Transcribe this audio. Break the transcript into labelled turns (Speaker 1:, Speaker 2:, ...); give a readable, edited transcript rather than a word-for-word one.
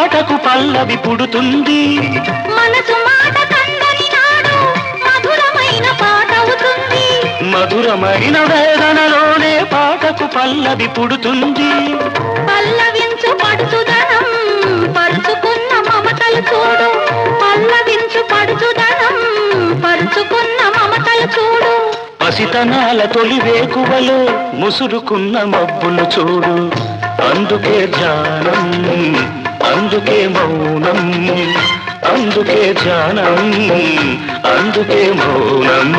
Speaker 1: పాటకు పల్లవి పుడుతుంది.
Speaker 2: మనసు మాట కందని నాడు మధురమైన పాట అవుతుంది.
Speaker 1: మధురమైన వేదనలోనే పాటకు పల్లవి పుడుతుంది.
Speaker 2: పల్లవించు పడుచుదనం పరుచుకున్న మమతలు చూడు. పల్లవించు పడుచుదనం పరుచుకున్న మమతలు చూడు.
Speaker 1: పసితనాల తొలి వేకువలో ముసురుకున్న మబ్బులు చూడు. అందుకే ధ్యానం, అందుకే మౌనం, అందుకే ధ్యానం, అందుకే మౌనం.